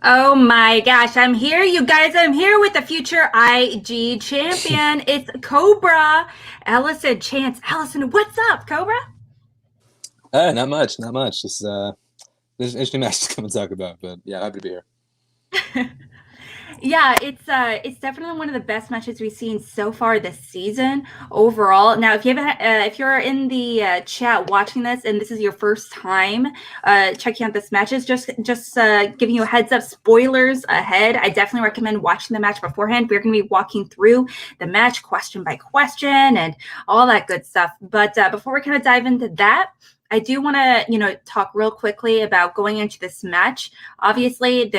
Oh my gosh, I'm here, you guys. I'm here with the future IG champion. It's Cobra. Ellison, Chance. Ellison, what's up, Cobra? Not much, not much. Just there's an interesting match to come and talk about, but yeah, happy to be here. Yeah, it's definitely one of the best matches we've seen so far this season overall. Now, if you haven't, if you're in the chat watching this and this is your first time checking out this matches, just giving you a heads up, spoilers ahead. I definitely recommend watching the match beforehand. We're going to be walking through the match question by question and all that good stuff. But before we kind of dive into that, I do want to, talk real quickly about going into this match. Obviously,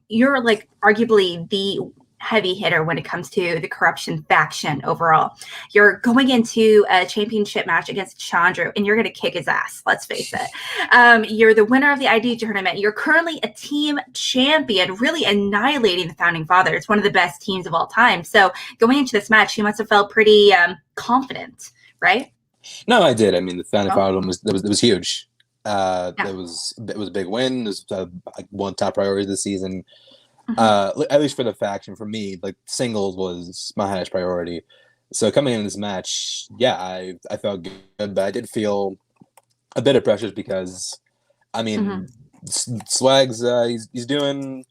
you're like arguably the heavy hitter when it comes to the corruption faction overall. You're going into a championship match against Chandru, and you're going to kick his ass. Let's face it. You're the winner of the ID tournament. You're currently a team champion, really annihilating the Founding Fathers, one of the best teams of all time. So going into this match, you must have felt pretty confident, right? No, I did. I mean, the Founding Oh, Father one was huge. yeah. It was a big win. It was like one top priority this season. Mhm. At least for the faction, for me, like singles was my highest priority. So coming in this match, yeah, I felt good, but I did feel a bit of pressure because, I Mhm. mean, Swag's he's doing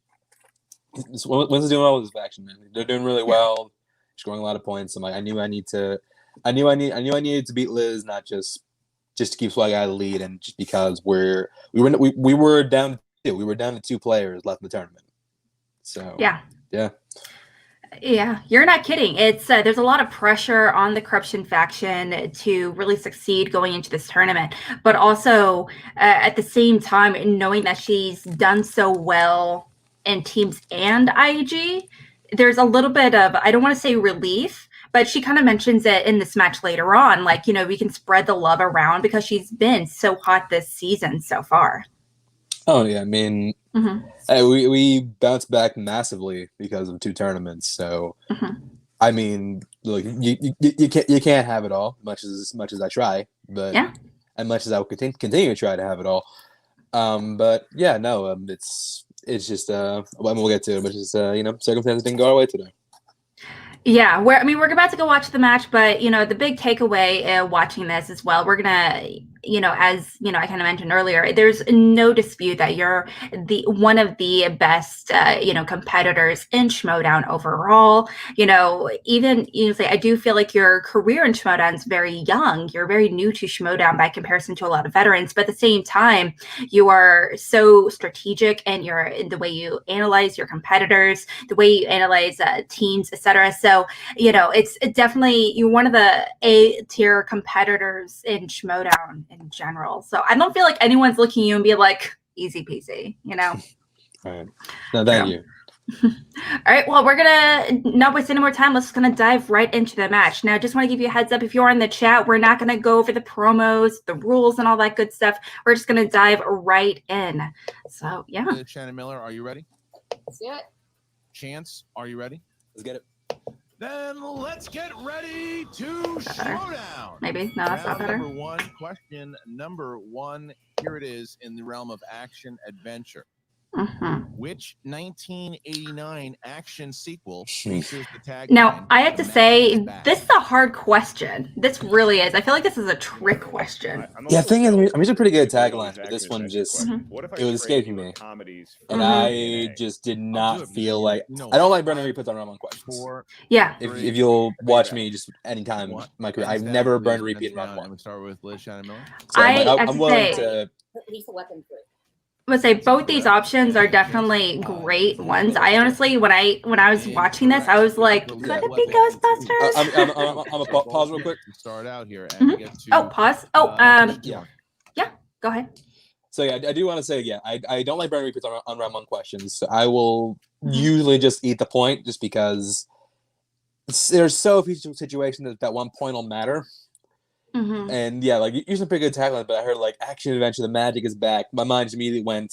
Winston's doing well with his faction, man. They're doing really Yeah. well, scoring a lot of points. I'm like, I knew I needed to beat Liz, not just to keep Swag out of the lead, and just because we were down to two players left in the tournament. So Yeah. yeah, Yeah, you're not kidding. It's there's a lot of pressure on the corruption faction to really succeed going into this tournament, but also at the same time, knowing that she's done so well in teams and IG, there's a little bit of, I don't want to say relief, but she kind of mentions it in this match later on. Like, we can spread the love around because she's been so hot this season so far. oh yeah. I mean, Hmm. we bounced back massively because of two tournaments. So Hmm. I mean, look, you can't have it all, much as I try, but Yeah. as much as I will continue to try to have it all. But yeah, no, it's just well, I mean, we'll get to it, but just circumstances didn't go our way today. Yeah, we're about to go watch the match, but the big takeaway watching this as well, we're gonna, as I kind of mentioned earlier, there's no dispute that you're the one of the best, competitors in Schmodown overall. Even say I do feel like your career in Schmodown is very young. You're very new to Schmodown by comparison to a lot of veterans, but at the same time, you are so strategic and you're in the way you analyze your competitors, the way you analyze teams, etc. So it's definitely you're one of the A tier competitors in Schmodown in general. So I don't feel like anyone's looking at you and be like easy peasy. All right, no, thank True. you. All right, well, we're gonna not waste any more time. Let's just gonna dive right into the match. Now, just want to give you a heads up. If you're in the chat, we're not gonna go over the promos, the rules, and all that good stuff. We're just gonna dive right in. So yeah. Shannon Miller, are you ready? Let's do it. Chance, are you ready? Let's get it. Then let's get ready to showdown. Maybe no, that's not Round better. number one, question number one. Here it is in the realm of action adventure. Mm-hmm. Which 1989 action sequel features the tagline? Now, I have "The to Mask say, is back"? this is a hard question. This really is. I feel like this is a trick question. Yeah, thing is, I'm using pretty good taglines, but this one just Mhm. it was escaping me, and Mhm. I just did I'll not do it feel because like you I don't like Brendan Reed puts on wrong questions. Four, Yeah. If you'll watch me just anytime in one. my career, Hands I've down, never please, burned repeat in hands round down, one. and we start with Liz Shannon Miller. So I have I'm to willing say, to. He's the weapon three. I would say both these options are definitely great ones. I honestly, when I was watching this, I was like, could Yeah. it be Ghostbusters? I'm a pause real quick. Start out here and Mhm. get to Oh, pause. Oh, Yeah. yeah. Go ahead. So yeah, I do want to say I don't like Brendan Reed puts on round one questions. So I will Mhm. usually just eat the point just because there's so few situations that one point will matter. Hmm. And yeah, like you're some pretty good taglines, but I heard like action adventure, the magic is back. My mind just immediately went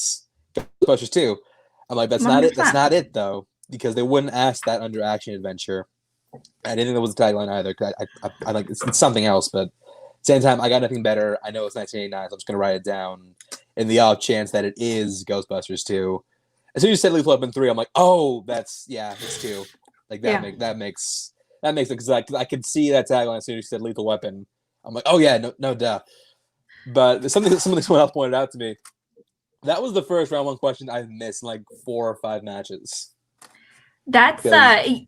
Ghostbusters 2. I'm like, that's not it. That's 100%. not it though, because they wouldn't ask that under action adventure. I didn't think that was the tagline either. Cause I like it's something else, but same time, I got nothing better. I know it's 1989, so I'm just gonna write it down in the off chance that it is Ghostbusters 2. as soon as you said Lethal Weapon 3, I'm like, oh, it's 2. Like Yeah. that makes it because I could see that tagline as soon as you said Lethal Weapon. I'm like, oh yeah, no duh. But something someone else pointed out to me. That was the first round 1 question I've missed in like 4 or 5 matches. That's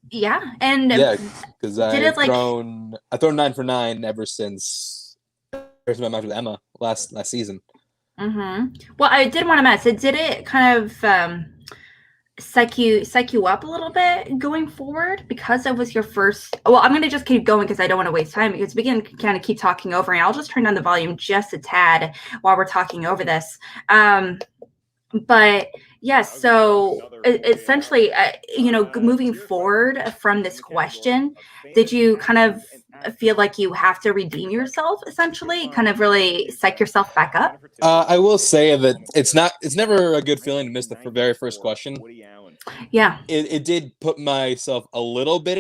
yeah, and Yeah, because it, like- I've thrown 9 for 9 ever since first my match with Emma last season. Well, I did want to ask. Did it kind of psych you up a little bit going forward because it was your first? Well, I'm gonna just keep going because I don't want to waste time because we can kind of keep talking over, and I'll just turn down the volume just a tad while we're talking over this. But yes, so essentially, moving forward from this question, did you kind of feel like you have to redeem yourself, essentially, kind of really psych yourself back up? I will say that it's never a good feeling to miss the very first question. Yeah. It did put myself a little bit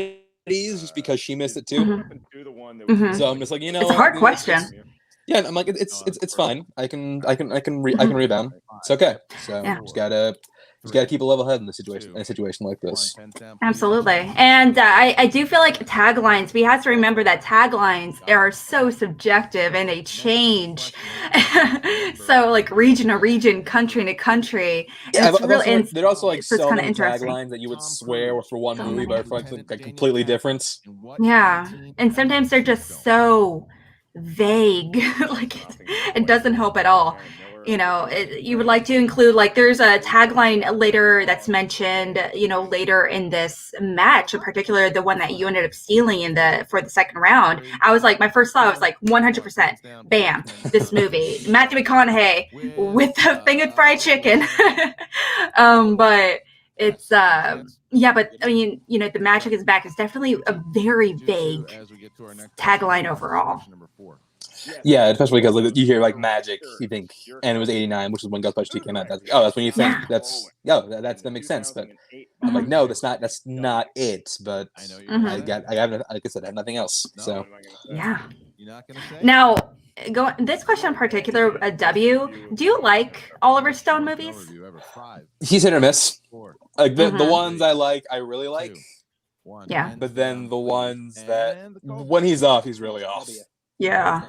at ease just because she missed it too. So I'm just like, It's a hard question. Yeah, I'm like, it's fine. I can rebound. It's okay. So just gotta keep a level head in a situation like this. Absolutely. And I do feel like taglines, we have to remember that taglines are so subjective and they change. So like region to region, country to country. Yeah, They're also like so so many interesting. taglines that you would swear were for one So movie, many. but are for like completely different. Yeah. And sometimes they're just so vague. Like it doesn't help at all. You would like to include, like, there's a tagline later that's mentioned, later in this match, in particular, the one that you ended up stealing for the second round. I was like, my first thought was like 100%, bam, this movie, Matthew McConaughey with the fingered fried chicken. But it's but I mean, the magic is back. It's definitely a very vague tagline overall. Yeah, especially because like, you hear like magic, you think, and it was '89, which is when Ghostbusters 2 came out. That's when you think that makes sense. But I'm like, no, that's not it. But like I said, I have nothing else. So yeah. Now, this question in particular, W. Do you like Oliver Stone movies? He's hit or miss. Like the ones I like, I really like. Yeah. But then the ones that when he's off, he's really off. Yeah.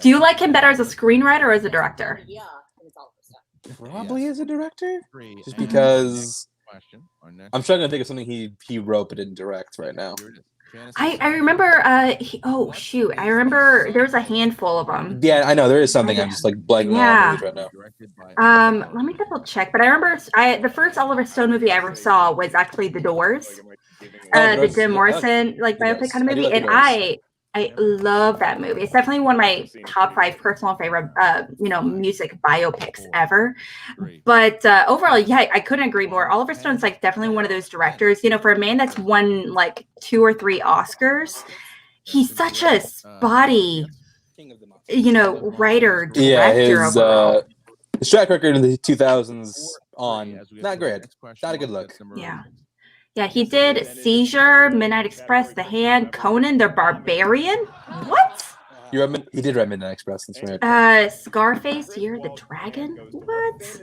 Do you like him better as a screenwriter or as a director? Probably as a director, just because I'm struggling to think of something he wrote but didn't direct right now. I remember. I remember there was a handful of them. Yeah, I know there is something. I'm just like blanking on right now. Let me double check. But I remember the first Oliver Stone movie I ever saw was actually The Doors, the Jim Morrison biopic kind of movie, and I love that movie. It's definitely one of my top 5 personal favorite, music biopics ever. But overall, yeah, I couldn't agree more. Oliver Stone's like definitely one of those directors. For a man that's won like 2 or 3 Oscars, he's such a spotty, writer, director. Yeah, his track record in the 2000s not great, not a good look. Yeah. Yeah, he did Seizure, Midnight Express, The Hand, Conan the Barbarian. What? He did write Midnight Express. That's right. Scarface, Year of the Dragon. What?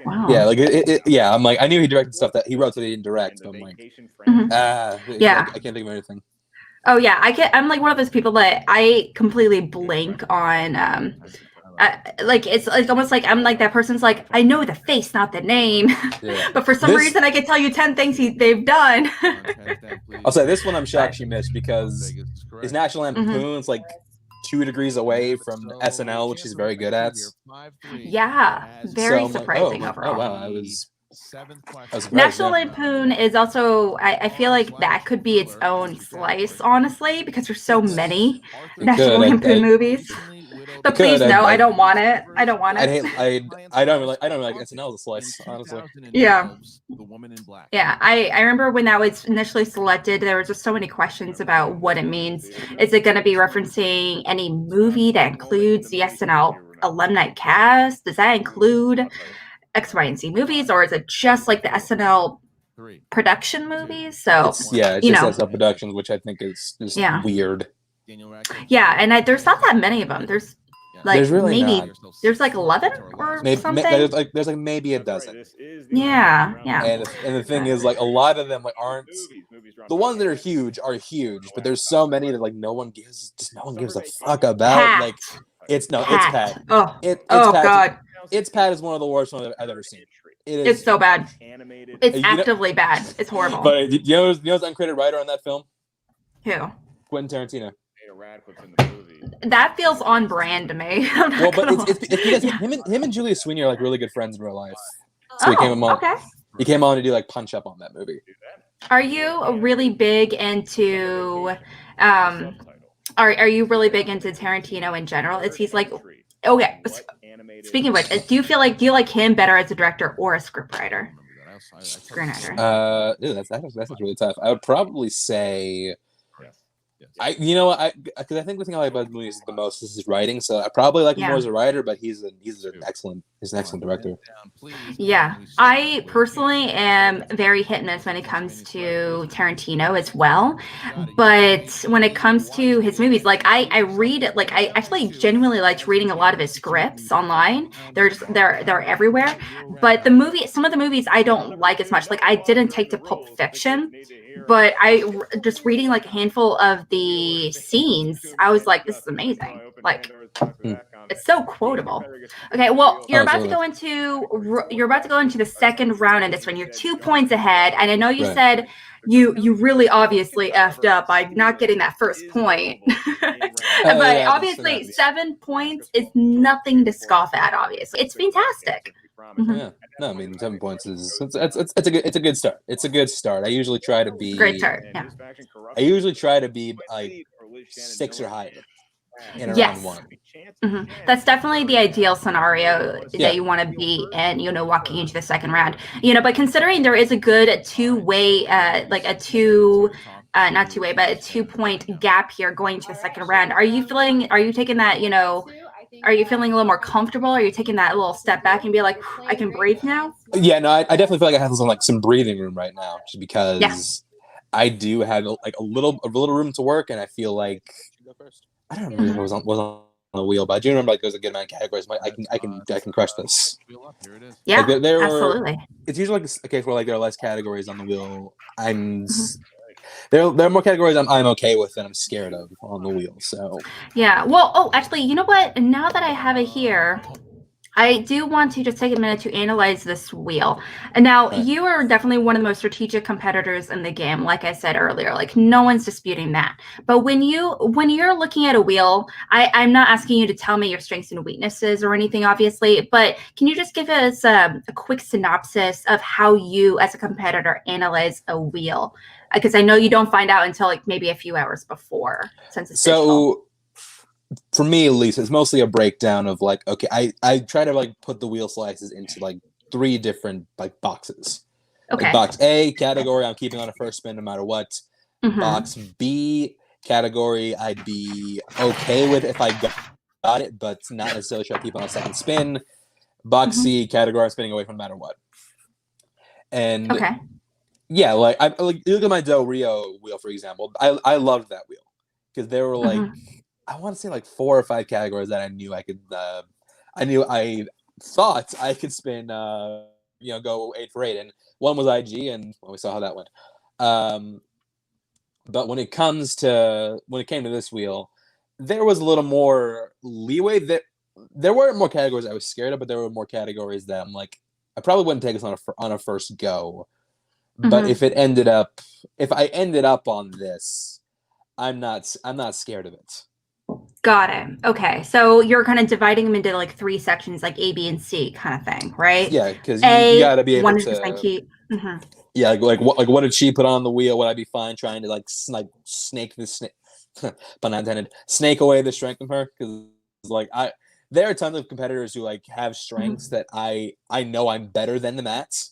Wow. Yeah, like yeah. I'm like, I knew he directed stuff that he wrote that he didn't direct. But I'm like, yeah, I can't think of anything. Oh yeah, I'm like one of those people that I completely blank on. It's like almost like I'm like that person's like, I know the face, not the name. Yeah. But for some reason I can tell you 10 things they've done. I'll say this one I'm shocked she missed because his National Lampoon's like 2 degrees away from SNL, which he's very good at. Yeah, very surprising overall. Oh wow, I was National Lampoon is also, I feel like that could be its own slice, honestly, because there's so many National Lampoon movies. But please, no, I don't want it. I don't want it. I don't like SNL as a slice, honestly. Yeah. Yeah, I remember when that was initially selected, there were just so many questions about what it means. Is it going to be referencing any movie that includes the SNL alumni cast? Does that include X, Y, and Z movies, or is it just like the SNL production movies? So it's just SNL Productions, which I think is just weird. Yeah, and there's not that many of them. Like There's really maybe not. there's like 11 or Maybe something. there's like maybe a dozen. Yeah. And the thing is, like, a lot of them like aren't the ones that are huge, but there's so many that like no one gives a fuck about. Pat. Like it's Pat. Pat. Oh. It's Oh Pat. God. It's Pat is one of the worst ones I've ever seen. It's so bad. It's You know- actively bad. It's horrible. But you know who's the uncredited writer on that film? Who? Quentin Tarantino. That feels on brand to me. I'm not Well, but gonna it's because him and Julia Sweeney are like really good friends in real life. So okay. He came on to do like Punch Up on that movie. Are you really big into are you really big into Tarantino in general? Is he's like okay. Speaking of which, do you like him better as a director or a scriptwriter? Screenwriter. That's really tough. I would probably say because I think the thing I like about the movie is the most is his writing. So I probably like him more as a writer, but he's an excellent director. Yeah, I personally am very hit and miss when it comes to Tarantino as well. But when it comes to his movies, like I read it, like I actually genuinely liked reading a lot of his scripts online. They're everywhere. But some of the movies I don't like as much. Like I didn't take to Pulp Fiction, but I just reading like a handful of the scenes, I was like, this is amazing. Like it's so quotable. Okay, well, you're about to go into the second round in this one. You're 2 points ahead, and I know you said you really obviously effed up by not getting that first point. But obviously 7 points is nothing to scoff at. Obviously, it's fantastic. Mm-hmm. Yeah, no, I mean 7 points is it's a good start. It's a good start. I usually try to be great start. Yeah, I usually try to be like 6 or higher in round 1. Mm-hmm. That's definitely the ideal scenario that you want to be in, walking into the second round. But considering there is a good two-way, like a not two-way, but a 2-point gap here going to the second round. Are you taking that, are you feeling a little more comfortable? Are you taking that little step back and be like, I can breathe now? Yeah, no, I definitely feel like I have some breathing room right now, just because I do have like a little room to work, and I feel like I don't remember if it was on the wheel, but I do remember like there's a good amount of categories. I can crush this. Yeah, like, absolutely. It's usually like a case where like there are less categories on the wheel. There are more categories I'm okay with than I'm scared of on the wheel. So yeah. Well, actually, you know what? Now that I have it here, I do want to just take a minute to analyze this wheel. And now you are definitely one of the most strategic competitors in the game, like I said earlier. Like no one's disputing that. But when you're looking at a wheel, I'm not asking you to tell me your strengths and weaknesses or anything, obviously, but can you just give us a quick synopsis of how you as a competitor analyze a wheel? Because I know you don't find out until like maybe a few hours before, since it's digital. For me, at least, it's mostly a breakdown of like, okay, I try to like put the wheel slices into like 3 different like boxes. Okay. Like box A, category I'm keeping on a first spin no matter what. Mm-hmm. Box B, category I'd be okay with if I got it, but not necessarily sure I keep on a second spin. Box C, category I'm spinning away from no matter what. And yeah, like you look at my Del Rio wheel, for example. I loved that wheel because there were like I want to say like 4 or 5 categories that I knew I could. I thought I could spin. Go 8 for 8, and one was IG, and we saw how that went. But when it came to this wheel, there was a little more leeway. There were more categories I was scared of, but there were more categories that I'm like, I probably wouldn't take us on a first go. But if I ended up on this, I'm not scared of it. Got it. Okay, so you're kind of dividing them into like 3 sections, like A, B, and C kind of thing, right? Yeah, because you gotta be able to. 100% key. Yeah, like what did she put on the wheel? Would I be fine trying to like snake this snake, pun not intended, snake away the strength of her? Because like there are tons of competitors who like have strengths that I know I'm better than them at.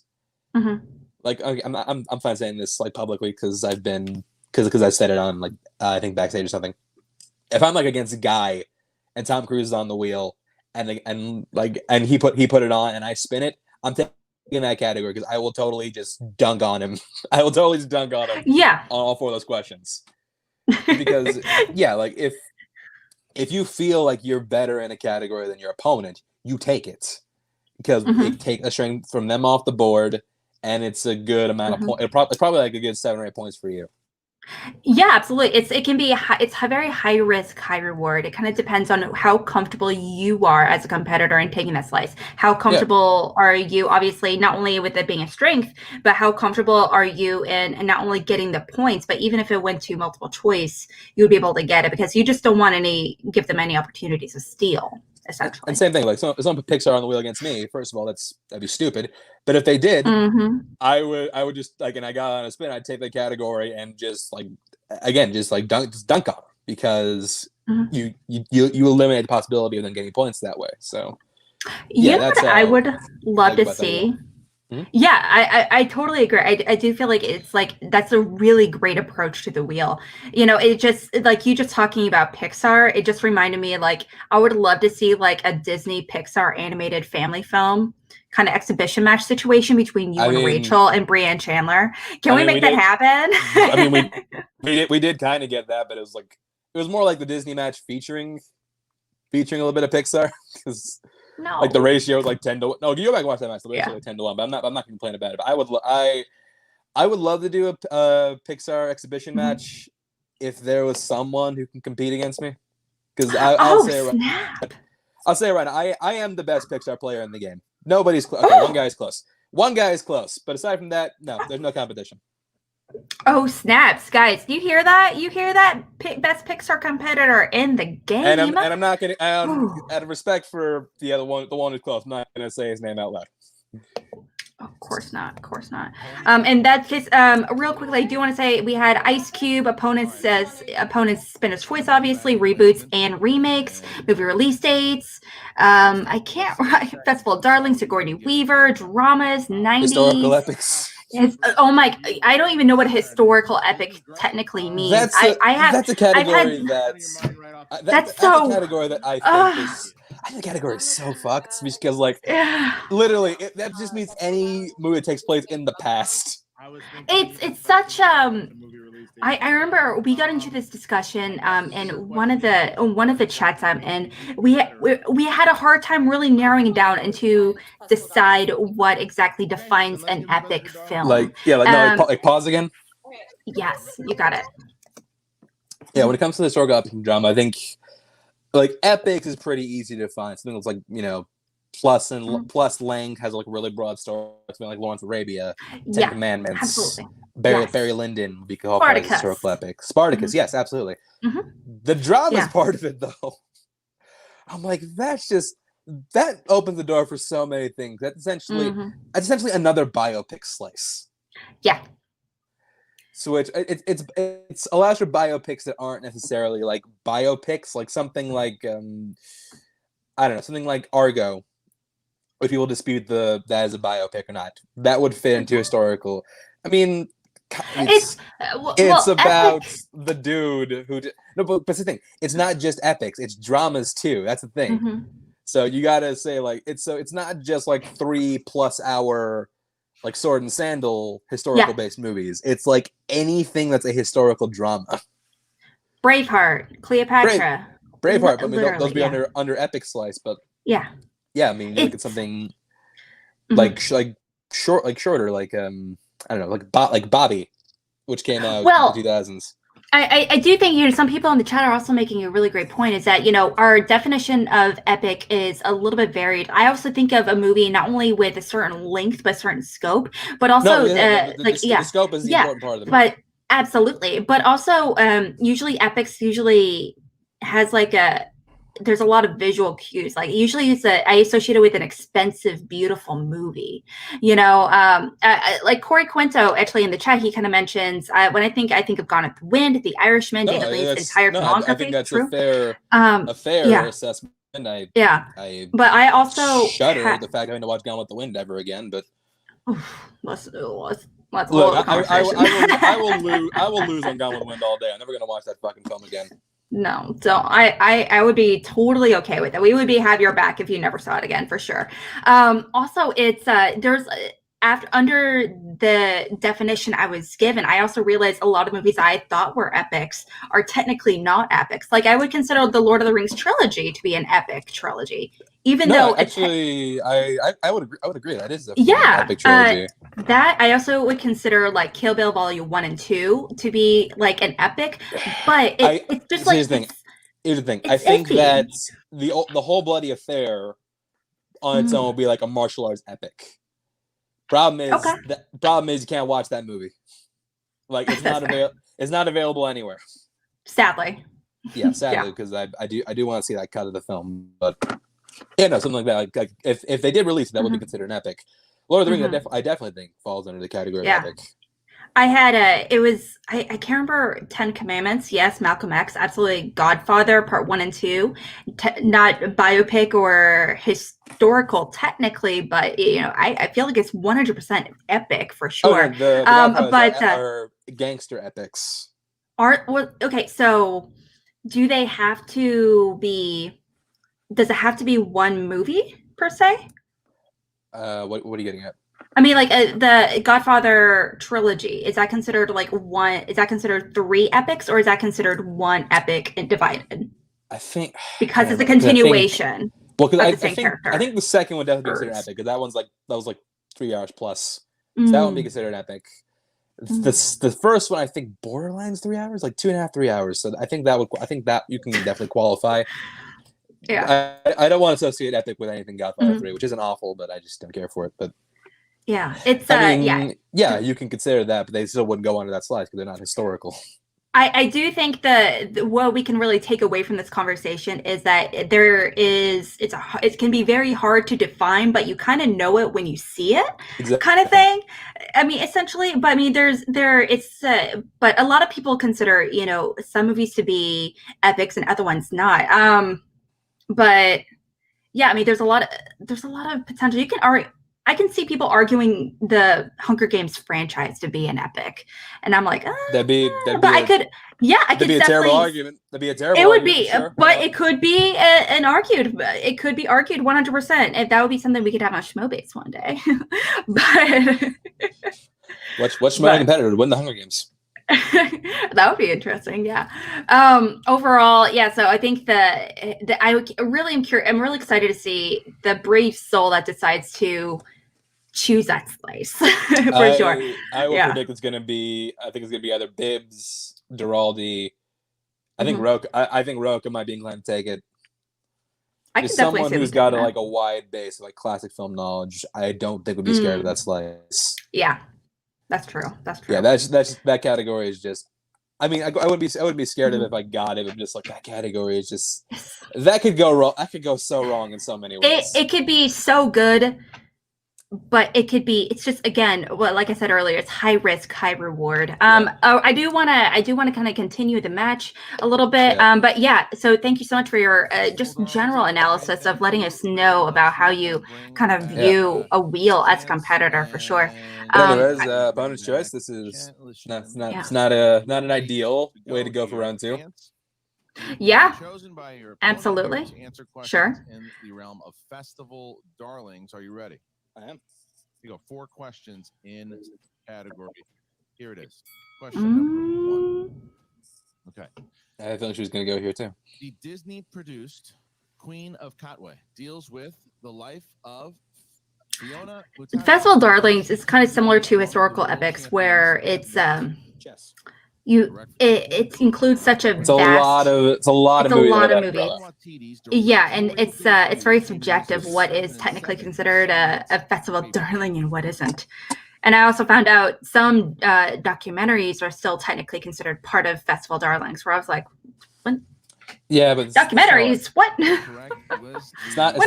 Like I'm fine saying this like publicly because I said it on like I think backstage or something. If I'm like against a guy and Tom Cruise is on the wheel and he put it on and I spin it, I'm taking that category because I will totally just dunk on him. I will totally just dunk on him. Yeah. On all 4 of those questions. Because yeah, like if if you feel like you're better in a category than your opponent, you take it because it take a string from them off the board, and it's a good amount of points. It's probably like a good 7 or 8 points for you. Yeah, absolutely. It can be it's a very high risk, high reward. It kind of depends on how comfortable you are as a competitor in taking a slice. How comfortable are you, obviously, not only with it being a strength, but how comfortable are you in not only getting the points, but even if it went to multiple choice, you would be able to get it because you just don't want give them any opportunities to steal. Essentially. And same thing, like someone put Pixar on the wheel against me. First of all, that'd be stupid. But if they did, I would just like, and I got on a spin, I'd take the category and just like, again, just dunk on them because you eliminate the possibility of them getting points that way. So yeah, that's I would love to see. Yeah, I totally agree. I do feel like it's like that's a really great approach to the wheel. You know, it just like you just talking about Pixar, it just reminded me like I would love to see like a Disney Pixar animated family film kind of exhibition match situation between you and Rachel and Brienne Chandler. Can we make that happen? I mean, we did kind of get that, but it was more like the Disney match featuring a little bit of Pixar because. No. Like the ratio is like 10 to 1. No, you go back and watch that match. The ratio is like 10 to 1. But I'm not going to complain about it. But I would love to do a Pixar exhibition match if there was someone who can compete against me. Because I'll say it right now. I am the best Pixar player in the game. Nobody's close. Okay, one guy is close. One guy is close. But aside from that, no, there's no competition. Oh snaps, guys! You hear that? You hear that? Best Pixar competitor in the game. And I'm not gonna. Out of respect for the one who's close, I'm not gonna say his name out loud. Of course not. Of course not. And that's just real quickly. I do want to say we had Ice Cube opponents spinner's choice, obviously reboots and remakes, movie release dates. I can't. Festival of Darlings, Sigourney Weaver, dramas, 90s, historical epics. Oh my! I don't even know what historical epic technically means. That's a category that's a category that I think is. I think the category is so fucked because, like, literally, that just means any movie that takes place in the past. It's such I remember we got into this discussion in one of the chats and we had a hard time really narrowing it down and to decide what exactly defines an epic film. Like pause again. Yes, you got it. Yeah, when it comes to the historical epic and drama, I think like epics is pretty easy to find. Something that's like, you know, plus length has like a really broad story. Something like Lawrence of Arabia, Ten Commandments, absolutely. Barry Lyndon would be called a historical epic. Spartacus, yes, absolutely. The drama's part of it, though. I'm like, that opens the door for so many things. That's essentially another biopic slice. Yeah. So it's allows for biopics that aren't necessarily like biopics, like something like I don't know, something like Argo. If people dispute that is a biopic or not, that would fit into historical. I mean, it's about the dude who. No, but the thing, it's not just epics; it's dramas too. That's the thing. So you gotta say like it's not just like 3+ hour like sword and sandal historical based movies. It's like anything that's a historical drama. Braveheart, Cleopatra. Braveheart, but I mean, those be under epic slice, but yeah, I mean, you look at something like shorter, like I don't know, like Bobby, which came out in the 2000s. I do think some people in the chat are also making a really great point. Is that our definition of epic is a little bit varied. I also think of a movie not only with a certain length but certain scope, but also the scope is the important part of the movie. But absolutely, but also usually epics has like there's a lot of visual cues. Like usually I associate it with an expensive, beautiful movie. Like Corey Quinto actually in the chat, he kind of mentions when I think of Gone with the Wind, The Irishman, David Lee's entire filmography. I think that's a fair assessment. But I also shudder at the fact of having to watch Gone with the Wind ever again. But let's look, I will lose on Gone with the Wind all day. I'm never gonna watch that fucking film again. No, so I would be totally okay with it. We would have your back if you never saw it again for sure. Also, it's under the definition I was given, I also realized a lot of movies I thought were epics are technically not epics. Like I would consider the Lord of the Rings trilogy to be an epic trilogy, even though actually, I would agree. That is an epic trilogy. trilogy. That I also would consider like Kill Bill Volume 1 and 2 to be like an epic, but it's just like here's the thing. I think that the whole bloody affair on its own will be like a martial arts epic. Problem is you can't watch that movie. Like it's not available anywhere. Sadly. Yeah, sadly, because I do want to see that cut of the film, but something like that. Like if they did release it, that would be considered an epic. Lord of the Rings, I definitely think falls under the category of epic. I had I can't remember 10 Commandments. Yes, Malcolm X, absolutely. Godfather Part 1 and 2, not biopic or historical technically, but I feel like it's 100% epic for sure. Oh, the Godfathers are gangster epics. Okay, so do they have to be? Does it have to be one movie per se? What are you getting at? I mean, like the Godfather trilogy, is that considered like one? Is that considered 3 epics, or is that considered one epic and divided? I think because it's a continuation. I think the second one definitely be considered epic, because that was like 3 hours plus. So that would be considered epic. The first one, I think, borderlines 3 hours, like 2.5, 3 hours. So I think that you can definitely qualify. Yeah, I don't want to associate epic with anything Godfather 3, which isn't awful, but I just don't care for it. But yeah, it's you can consider that, but they still wouldn't go under that slide because they're not historical. I do think that what we can really take away from this conversation is that it can be very hard to define, but you kind of know it when you see it, kind of thing. I mean, essentially, but I mean, but a lot of people consider, some movies to be epics and other ones not. But yeah, I mean, there's a lot of potential. I can see people arguing the Hunger Games franchise to be an epic, and I'm like, that'd be a terrible argument. That'd be a terrible. It would be, sure. But it could be It could be argued 100%. If that would be something we could have on Schmo-Base one day. But what's my competitor to win the Hunger Games? That would be interesting. Yeah. Overall, yeah. So I think that I really am curious. I'm really excited to see the brave soul that decides to choose that slice for sure. I will predict it's gonna be. I think it's gonna be either Bibbs, Duralde. I think Rocha. I think Rocha might be inclined to take it. I can definitely someone who's got a wide base of classic film knowledge. I don't think would be scared of that slice. Yeah. That's true. Yeah, that category is just. I mean, I wouldn't be scared of it if I got it. I'm just like, that category is just. That could go wrong. That could go so wrong in so many ways. It could be so good, but it could be. It's just, again, like I said earlier, it's high risk, high reward. I do want to kind of continue the match a little bit. Yeah. But yeah, so thank you so much for your just general analysis of letting us know about how you kind of view a wheel as a competitor for sure. But anyways, bonus choice. This is not an ideal way to go for round 2. Yeah, absolutely. Sure. In the realm of festival darlings, are you ready? I am. You go 4 questions in this category. Here it is. Question number 1. Okay. I feel like she was going to go here too. The Disney-produced Queen of Katwe deals with the life of Festival Darlings is kind of similar to historical epics, where it's it includes such a it's a lot of movies. Yeah, and it's very subjective what is technically considered a festival darling and what isn't. And I also found out some documentaries are still technically considered part of festival darlings, where I was like, what? Yeah, but documentaries, what? It's not a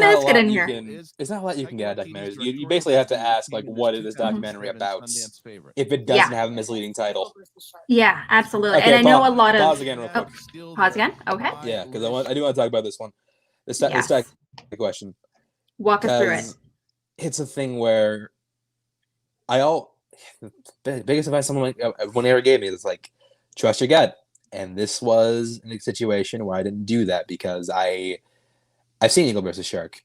lot you can get out of documentaries. You basically have to ask, what is this documentary about? If it doesn't have a misleading title. Yeah, absolutely. Okay, and I know a lot of pause again, real quick. Pause again. Okay. Yeah, because I do want to talk about this one. This question. Walk us through it. It's a thing where the biggest advice someone ever gave me is trust your gut. And this was a situation where I didn't do that because I've seen Eagle vs. Shark.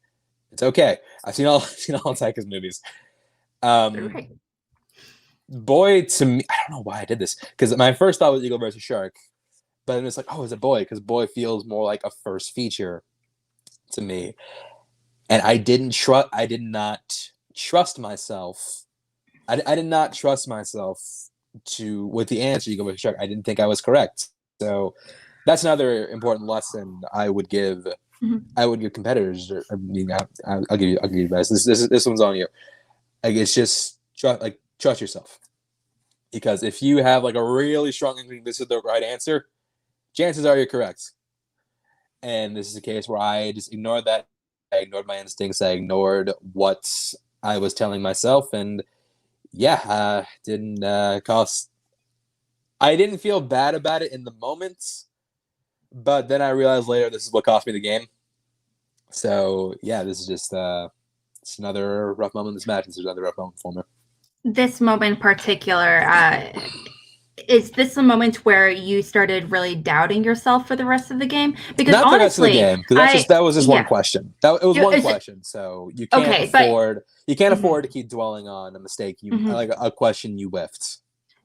It's okay. I've seen all Taika's movies. Right. Boy, to me, I don't know why I did this, because my first thought was Eagle versus Shark, but then it's like, oh, it's a boy, because boy feels more like a first feature to me, and I did not trust myself. I did not trust myself with the answer Eagle versus Shark. I didn't think I was correct, so that's another important lesson I would give. I would give competitors. I mean, I'll give you advice. This one's on you. Like, it's just trust yourself, because if you have like a really strong inkling this is the right answer, chances are you're correct. And this is a case where I just ignored that. I ignored my instincts. I ignored what I was telling myself, and didn't cost. I didn't feel bad about it in the moment, but then I realized later this is what cost me the game. So yeah, this is just it's another rough moment in this match. This is another rough moment for me. This moment in particular, is this the moment where you started really doubting yourself for the rest of the game? Because not honestly, the rest of the game, because that was just one question. It was one question, so you can't afford to keep dwelling on a mistake like a question you whiffed.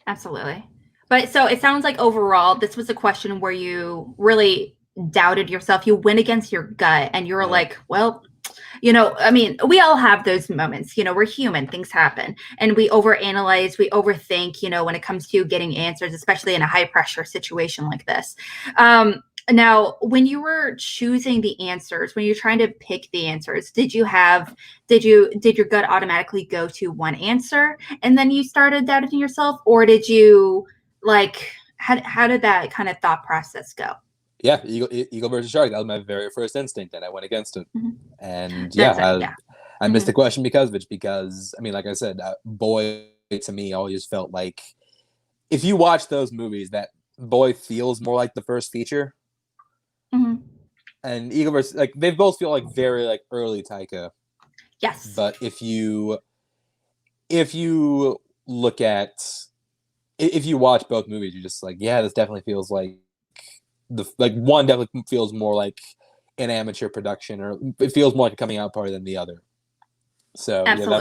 Absolutely. But so it sounds like overall, this was a question where you really doubted yourself. You went against your gut, and you were like, well, I mean, we all have those moments. We're human. Things happen. And we overanalyze, we overthink, when it comes to getting answers, especially in a high pressure situation like this. Now, when you were choosing the answers, when you're trying to pick the answers, did your gut automatically go to one answer and then you started doubting yourself? Or did you how did that kind of thought process go? Yeah, Eagle versus Shark. That was my very first instinct, and I went against it. And I missed the question because of it. Because I mean, like I said, boy to me always felt like if you watch those movies, that boy feels more like the first feature. And Eagle versus they both feel like very early Taika. Yes. But if you look at if you watch both movies, you're just like, yeah, this definitely feels like. One definitely feels more like an amateur production, or it feels more like a coming out party than the other. So that's kind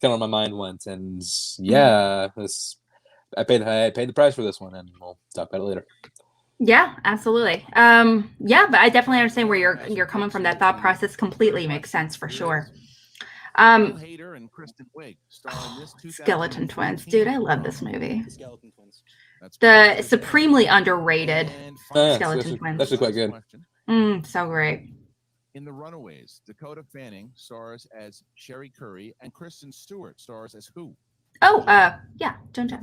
of where my mind went, and I paid the price for this one, and we'll talk about it later. Yeah, absolutely. But I definitely understand where you're coming from. That thought process completely makes sense for sure. Skeleton Twins, dude, I love this movie. The supremely underrated Skeleton Twins. That's quite good. So great. In The Runaways, Dakota Fanning stars as Sherry Curry, and Kristen Stewart stars as who? Oh, Joan Jett. Joan Jett.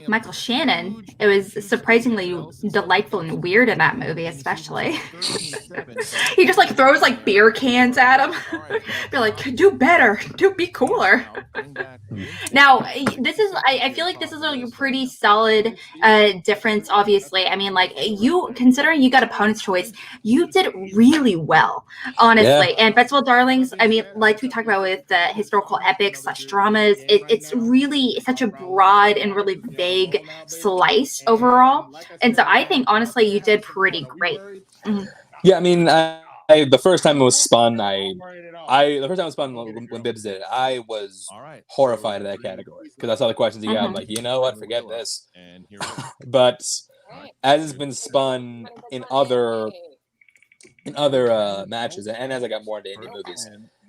Michael Shannon. It was surprisingly delightful and weird in that movie, especially. He just throws beer cans at him. They're like, do better, be cooler. Now, I feel like this is a pretty solid difference. Obviously, I mean, you considering you got opponent's choice, you did really well, honestly. And Festival Darlings, I mean, like we talked about with the historical epics / dramas, it's really such a broad and really vague slice overall. And so I think honestly you did pretty great. Yeah, I mean, the first time it was spun, when Bibbs did it, I was horrified of that category because I saw the questions he got. I'm like, you know what, forget this. But as it's been spun in other matches, and as I got more into indie movies,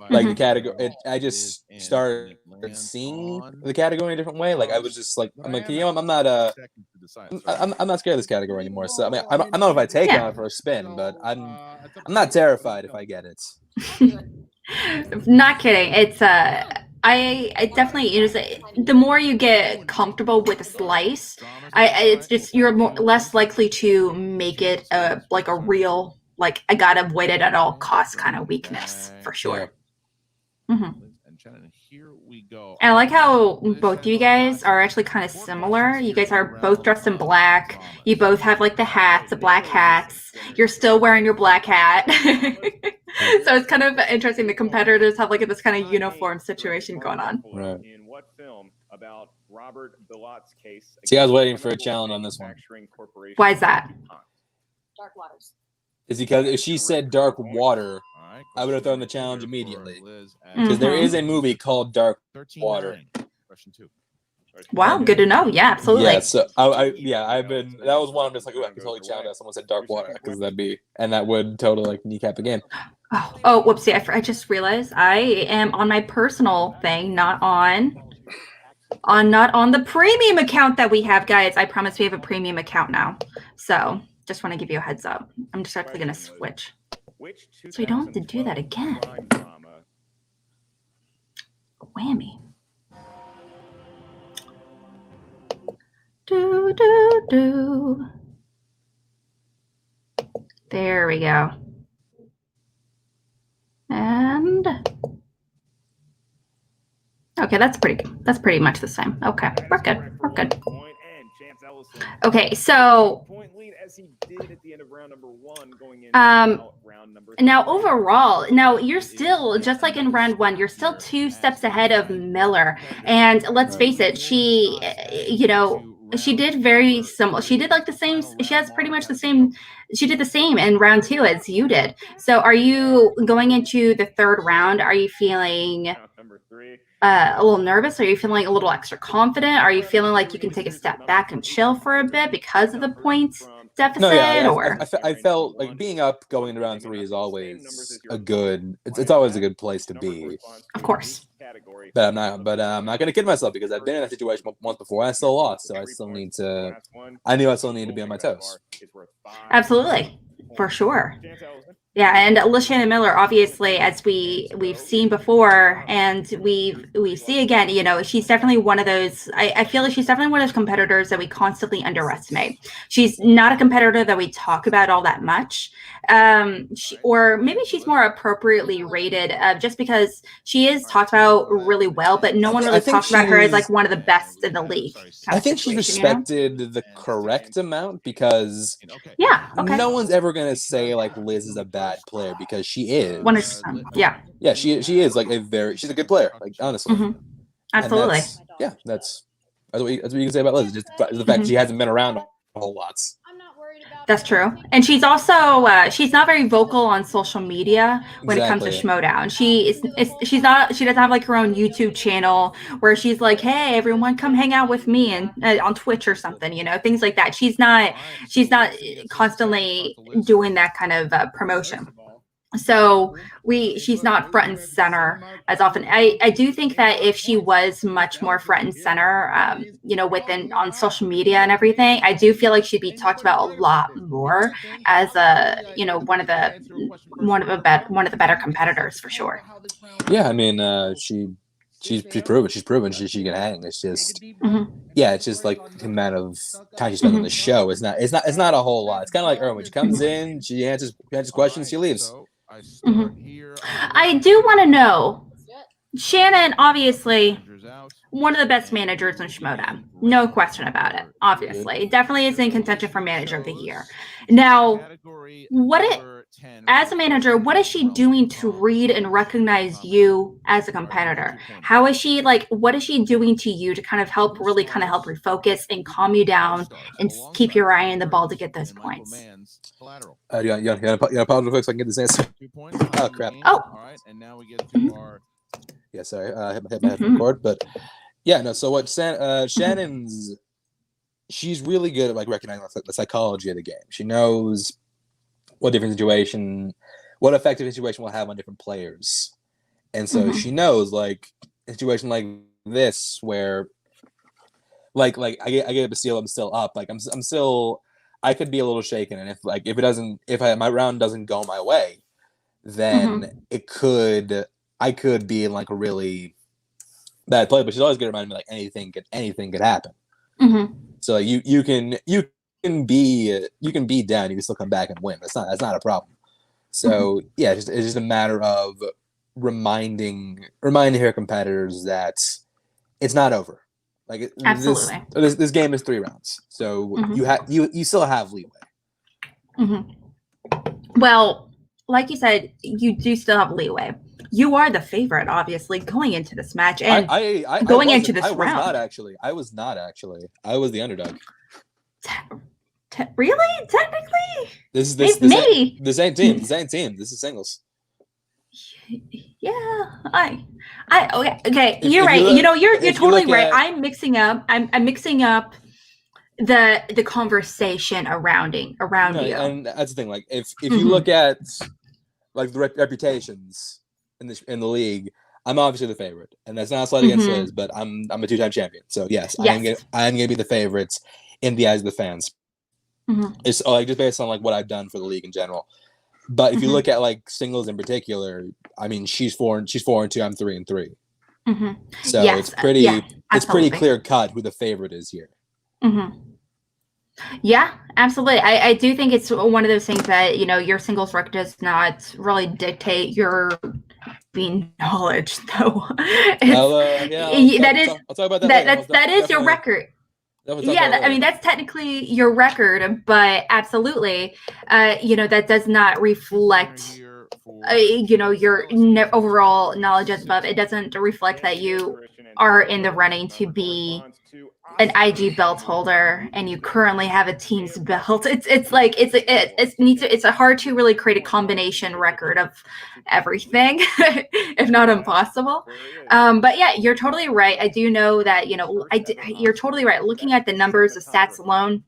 the category, I just started seeing the category in a different way. I was just I'm like, I'm not I'm not scared of this category anymore. So I mean, I don't know if I take on it for a spin, but I'm not terrified if I get it. Not kidding. It's I definitely the more you get comfortable with a slice, it's just you're less likely to make it a real I gotta avoid it at all costs kind of weakness for sure. And Shannon, here we go. And I like how both you guys are actually kind of similar. You guys are both dressed in black. You both have the black hats. You're still wearing your black hat. So it's kind of interesting. The competitors have this kind of uniform situation going on. Right. In what film about Robert Bilot's case? See, I was waiting for a challenge on this one. Why is that? Dark Waters. Is because if she said Dark Water, right, I would have thrown the question challenge here for immediately. Liz at Because there Mhm. is a movie called Dark 13-9. Water. Question 2. Wow, And- good to know. Yeah, absolutely. Yeah, so I've been, that was one I'm just like, ooh, I could totally challenge that. Someone said Dark Water, because that would totally like kneecap a game. Oh, whoopsie! I just realized I am on my personal thing, not on the premium account that we have, guys. I promise we have a premium account now. So just want to give you a heads up. I'm just actually gonna switch. So we don't have to do that again. Whammy. Do do do. There we go. And okay, that's pretty much the same. Okay, we're good. We're good. Okay, so now overall, now you're still, just like in round one, you're still 2 steps ahead of Miller. And let's face it, she did very similar. She did like the same. She has pretty much the same. She did the same in round 2 as you did. So are you going into the 3rd round? Are you feeling a little nervous? Are you feeling a little extra confident? Are you feeling like you can take a step back and chill for a bit because of the points deficit? No, yeah, or I felt like being up going into round 3 is always a good. It's always a good place to be. Of course. But I'm not gonna kid myself, because I've been in that situation once before. I still lost, so I still need to. I knew I still need to be on my toes. Absolutely, for sure. Yeah, and Shannon Miller, obviously, as we've seen before, and we see again, she's definitely one of those. I feel like she's definitely one of those competitors that we constantly underestimate. She's not a competitor that we talk about all that much, or maybe she's more appropriately rated, just because she is talked about really well, but no one really talks about her as like one of the best in the league. I think she's respected the correct amount, because no one's ever gonna say like Liz is a bad player, because she is. 100%. Yeah, she is like she's a good player, like honestly. Absolutely. That's what you can say about Liz. Just the fact she hasn't been around a whole lot. That's true. And she's also she's not very vocal on social media when it comes to Schmodown. She doesn't have like her own YouTube channel where she's like, hey, everyone come hang out with me and on Twitch or something, things like that. She's not constantly doing that kind of promotion. So she's not front and center as often. I do think that if she was much more front and center, within on social media and everything, I do feel like she'd be talked about a lot more as a, one of the better competitors for sure. Yeah, I mean, she's proven she can hang. It's just it's just like the amount of time she spends on the show. It's not a whole lot. It's kind of like Erwin. She comes in, she answers questions, she leaves. I do want to know, Shannon, obviously one of the best managers in Schmodown, no question about it. Obviously, definitely is in contention for Manager of the Year. Now, as a manager, what is she doing to read and recognize you as a competitor? How is she what is she doing to you to kind of help refocus and calm you down and keep your eye on the ball to get those points? You want to pause real quick so I can get this answer? Oh, crap. Oh. All right, and now we get to our. Yeah, sorry. Hit my headphone cord, but yeah, no. So what Shannon's, she's really good at like recognizing the psychology of the game. She knows what effective situation will have on different players, and so she knows like a situation like this where, like I get a steal, I'm still up. Like I'm still. I could be a little shaken, and if my round doesn't go my way, then I could be in like a really bad play. But she's always gonna remind me like anything could happen. So you can be down, you can still come back and win. That's not a problem. So yeah, it's just a matter of reminding her competitors that it's not over. Like absolutely, this game is 3 rounds, so you still have leeway. Well, like you said, you do still have leeway. You are the favorite, obviously, going into this match and going into this round. I was not actually. I was the underdog. Really? Technically? This ain't team. This is singles. Yeah, okay. If You're you right. look- You're if you totally look right. at- I'm mixing up. I'm mixing up the conversation around No, you. and that's the thing. Like, if you Mhm. look at like the reputations in the league, I'm obviously the favorite, and that's not a slight against Mhm. Liz, but I'm a 2-time champion. So yes, Yes. I'm gonna be the favorites in the eyes of the fans. Mhm. It's like just based on like what I've done for the league in general. But if you Mhm. look at like singles in particular, I mean, she's 4-2, I'm 3-3. Mhm. So Yes, it's pretty yeah, it's pretty absolutely. clear cut who the favorite is here. Mhm. Yeah, absolutely. I do think it's one of those things that your singles record does not really dictate your being knowledge, though. I'll talk about that later. That is your record. I mean, that's technically your record, but absolutely, that does not reflect, your overall knowledge as above. It doesn't reflect that you are in the running to be an IG belt holder and you currently have a team's belt. It's hard to really create a combination record of everything, if not impossible. But yeah, you're totally right. I do know that you're totally right. Looking at the numbers, the stats alone,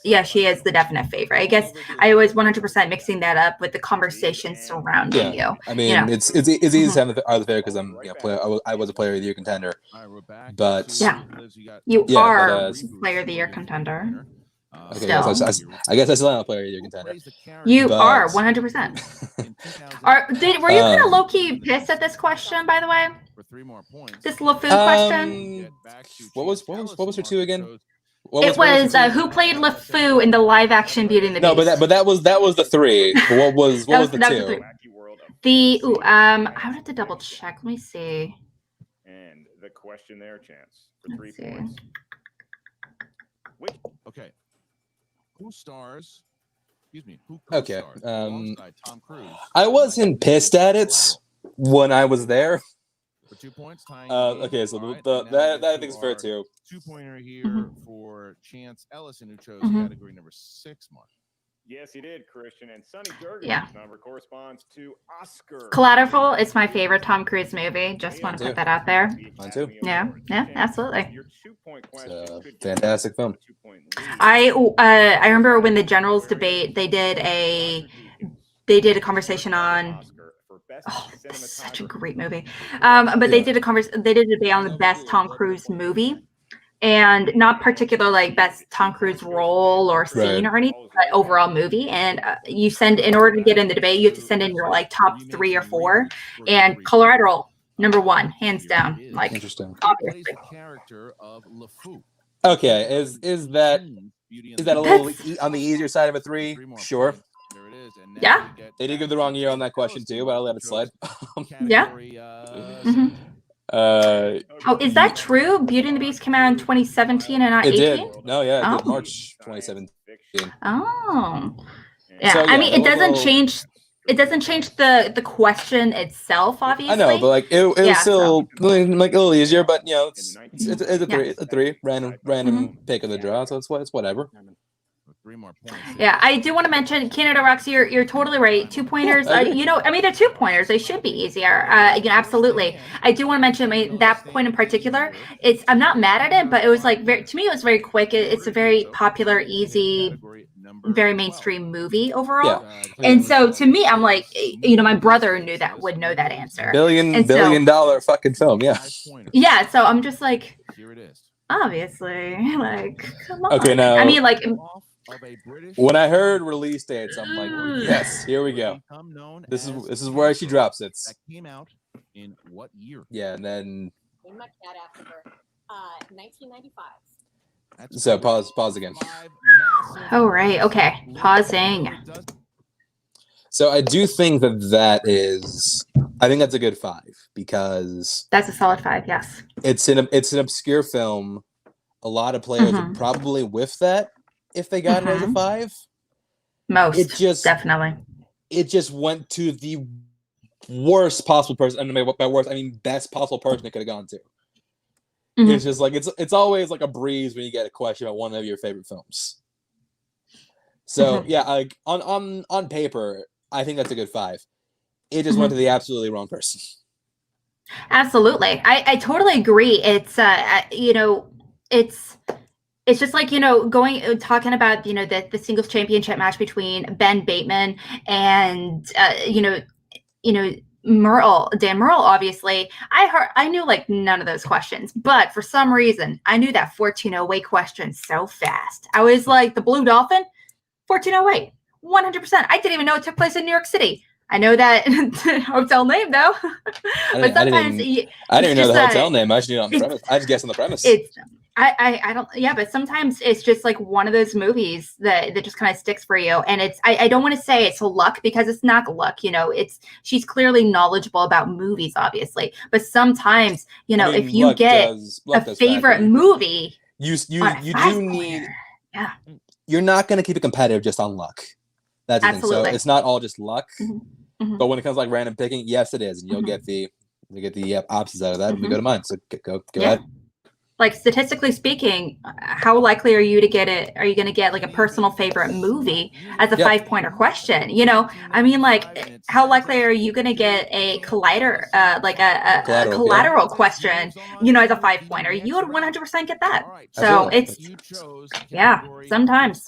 yeah, she is the definite favorite. I guess I was 100% mixing that up with the conversation surrounding you. I mean, it's easy to have the favorite because I'm I was a player of the year contender, but you are player of the year contender. Okay, I guess I still am a player of the year contender. You are 100%. Were you kind of low key pissed at this question, by the way? This LeFou question. What was her two again? It was who played LeFou in the live action Beauty and the Beast. No, but that was the three. But what was the two? I would have to double check. Let me see. And the question there, Chance, for 3 Let's points. Okay. Who stars? Excuse me. Who Okay. co-stars alongside Tom Cruise? I wasn't pissed at it when I was there. For 2 points, tying okay, so that I think is fair too. 2-pointer here for Chance Ellison, who chose category number 6, Mark. Yes, he did, Christian. And Sonny Durgan's number corresponds to Oscar. Collateral is my favorite Tom Cruise movie. Just want to put that out there. Mine too. Yeah, absolutely. It's a fantastic film. I remember when the Generals debate, they did a conversation on. Oh, such a great movie. But they did a debate on the best Tom Cruise movie. And not particular like best Tom Cruise role or scene or anything, but overall movie. And in order to get in the debate, you have to send in your like top 3 or 4. And Collateral, number 1, hands down. Like interesting. Obviously. Okay, is that a little on the easier side of a 3? Sure. Yeah. They did give the wrong year on that question too, but I'll let it slide. Yeah. Is that true? Beauty and the Beast came out in 2017 and not 18? It did. No, yeah, it did March 2017. Oh. Yeah. So, I mean, it doesn't change. It doesn't change the question itself, obviously. I know, but like it was still like a little easier. But it's a 3. It's a 3 random pick of the draw, so it's whatever. 3 more points. Yeah, I do want to mention Canada Rocks. You're totally right. 2-pointers. I mean, they're 2-pointers. They should be easier. Absolutely. I do want to mention that point in particular. I'm not mad at it, but it was like to me it was very quick. It's a very popular, easy, very mainstream movie overall. Yeah. And so to me, I'm like, my brother would know that answer. Billion dollar fucking film. Yeah. Yeah. So I'm just like, here it is. Obviously, like, come on. Okay, now. I mean, like. When I heard release dates, I'm like, yes, here we go. This is where she drops it. That came out in what year? Yeah, and then. In my cat after her, 1995. So pause again. Oh right, okay, pausing. So I do think that is. I think that's a good 5 because. That's a solid 5. Yes. It's an obscure film. A lot of players would probably whiff that. If they got it as a 5, definitely. It just went to the worst possible person. And by worst, I mean best possible person it could have gone to. It's just like it's always like a breeze when you get a question about one of your favorite films. So yeah, like on paper, I think that's a good 5. it just went to the absolutely wrong person. Absolutely. I totally agree. It's it's just like, talking about, the singles championship match between Ben Bateman and Dan Murrell, obviously. I knew like none of those questions, but for some reason I knew that 1408 question so fast. I was like, the Blue Dolphin, 1408, 100%. I didn't even know it took place in New York City. I know that hotel name though. But sometimes I didn't even know the hotel name. I just knew it on the premise. I just guessed on the premise. I don't, yeah, but sometimes it's just like one of those movies that just kind of sticks for you. And I don't want to say it's luck, because it's not luck, she's clearly knowledgeable about movies, obviously. But sometimes, if you get a favorite movie, you do need, yeah, you're not going to keep it competitive just on luck. That's the thing. So it's not all just luck, but when it comes to like random picking, yes, it is. And you'll get the opposites out of that. And we go to mine. So go ahead. Like, statistically speaking, how likely are you to get it? Are you going to get like a personal favorite movie as a 5-pointer question? I mean, like, how likely are you going to get a collider, like a collateral question, as a 5-pointer? You would 100% get that. So it's, sometimes.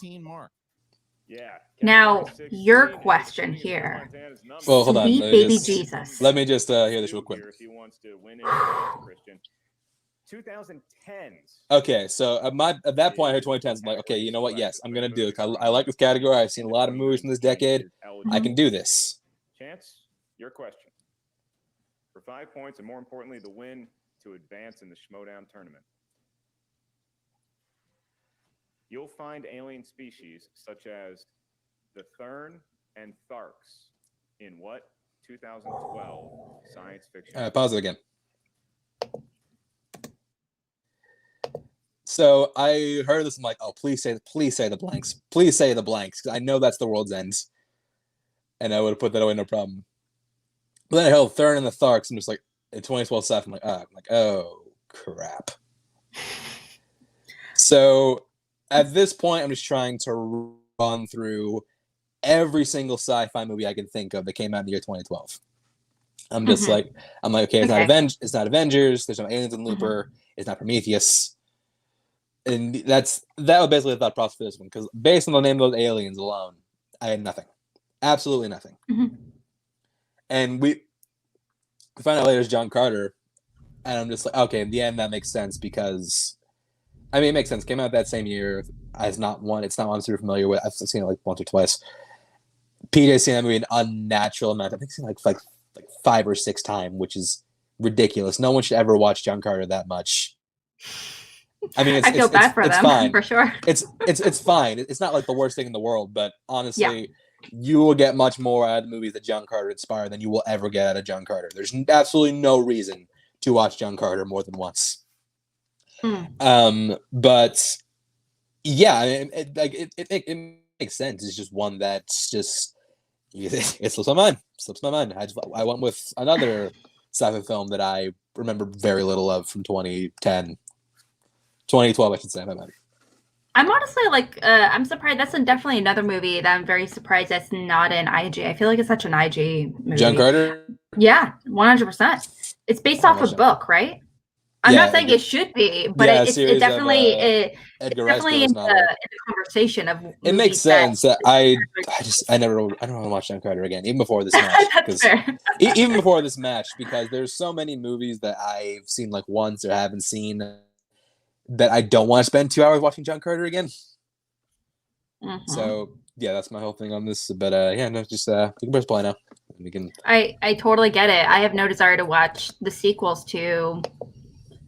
Yeah. Now, your question here. Well, hold on. Sweet baby Jesus. Let me just hear this real quick. If he wants to win it, Christian. 2010s. Okay, so at that point, I heard 2010s. I'm like, okay, you know what? Yes, I'm gonna do it. I like this category. I've seen a lot of movies from this decade. I can do this. Chance, your question. For 5 points, and more importantly, the win to advance in the Schmodown tournament. You'll find alien species such as the Thurn and Tharks in what 2012 science fiction? Pause it again. So I heard this. I'm like, oh, please say the blanks. Please say the blanks, because I know that's the world's end, and I would have put that away, no problem. But then I heard Thurn and the Tharks. I'm just like, in 2012 stuff. I'm like, oh crap. So at this point, I'm just trying to run through every single sci-fi movie I can think of that came out in the year 2012. I'm just like, okay, it's not Avengers. There's no aliens in Looper. It's not Prometheus. And that was basically the thought process for this one, because based on the name of those aliens alone, I had nothing, absolutely nothing. And we find out later it's John Carter, and I'm just like, okay, in the end that makes sense, because I mean, it makes sense. Came out that same year. It's not one I'm super familiar with. I've seen it like once or twice. PJ's seen that movie an unnatural amount. I think he's seen like 5 or 6 times, which is ridiculous. No one should ever watch John Carter that much. I mean, I feel bad for them, fine. For sure. It's fine. It's not like the worst thing in the world, but honestly, you will get much more out of the movies that John Carter inspired than you will ever get out of John Carter. There's absolutely no reason to watch John Carter more than once. But yeah, I mean, it makes sense. It's just one that's just it slips my mind. I went with another sci-fi film that I remember very little of from 2010. 2012, I should say. I'm honestly like, I'm surprised. That's definitely another movie that I'm very surprised that's not an IG. I feel like it's such an IG movie. John Carter? Yeah, 100%. It's based off a book, right? I'm not saying it should be, but it's definitely it's definitely in the conversation of. It makes sense. I don't want to watch John Carter again, even before this match. Even before this match, because there's so many movies that I've seen like once or haven't seen, that I don't want to spend 2 hours watching John Carter again. So yeah, that's my whole thing on this. But just we can press play now. We can. I totally get it. I have no desire to watch the sequels to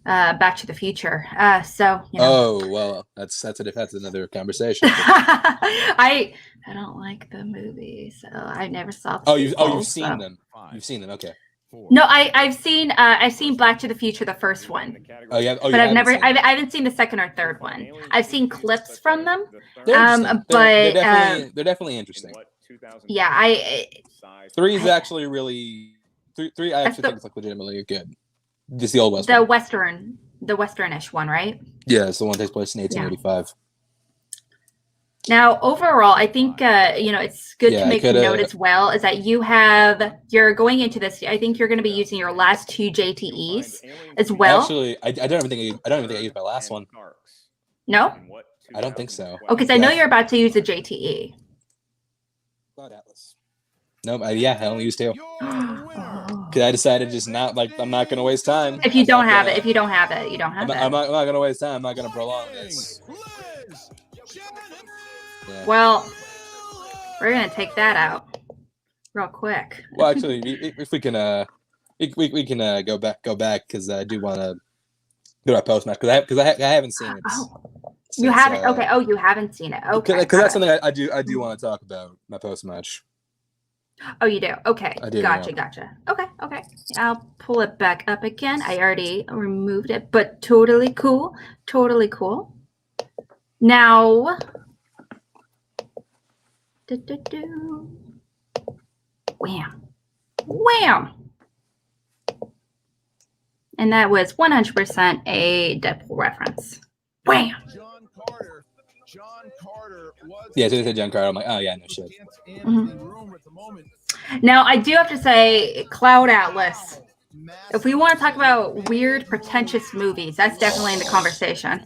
Back to the Future. Oh well, that's another conversation. I don't like the movie, so I never saw. You've seen them. You've seen them. Okay. No, I've seen Back to the Future, the first one. Oh yeah, but I haven't seen the second or third one. I've seen clips from them. They're definitely interesting. Yeah, 3 is actually really 3. I actually think it's like legitimately good. Just the old West. The Western, the Westernish one, right? Yeah, it's the one that takes place in 1885. Now, overall, I think it's good Yeah, to I make coulda- note as well is that you're going into this. I think you're going to be using your last 2 JTEs as well. Actually, I don't even think I used my last one. No? I don't think so. Oh, because I know you're about to use a JTE. Cloud Atlas. Nope. I only used 2. Oh. Because I decided just not I'm not gonna waste time. If you don't have it, you don't have it. I'm not gonna waste time. I'm not gonna prolong this. Yeah. Well, we're gonna take that out real quick. Well, actually, if we can we can go back because I do want to do our post match because I haven't seen it. Oh, you haven't? Okay. Oh, you haven't seen it. Okay. Because that's something I do want to talk about my post match. Oh, you do? Okay. I do, Gotcha. yeah. Gotcha. Okay. I'll pull it back up again. I already removed it, but totally cool. Totally cool. Now, wham. Wham. And that was 100% a Deadpool reference. Wham. John Carter was Yeah, so they said John Carter. I'm like, oh yeah, no shit. Now, I do have to say, Cloud Atlas. If we want to talk about weird, pretentious movies, that's definitely in the conversation.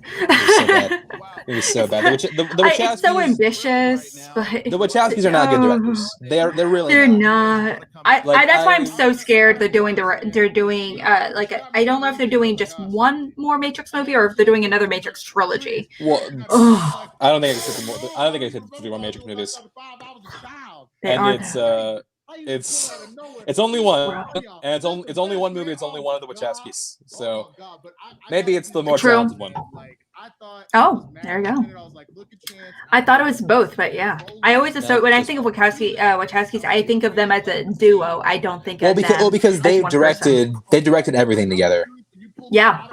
It was so bad. The Wachowskis, it's so ambitious, but the Wachowskis are not good directors. They're really they're not. not. That's why I'm so scared they're doing like I don't know if they're doing just one more Matrix movie or if they're doing another Matrix trilogy. Well, Ugh. I don't think I said 51 Matrix movies. It's only one, and it's only one movie. It's only one of the Wachowskis. So maybe it's the more talented one. Oh, there you go. I thought it was both, but yeah, I always associate when I think of Wachowskis, I think of them as a duo. I don't think of them because they directed everything together. Yeah,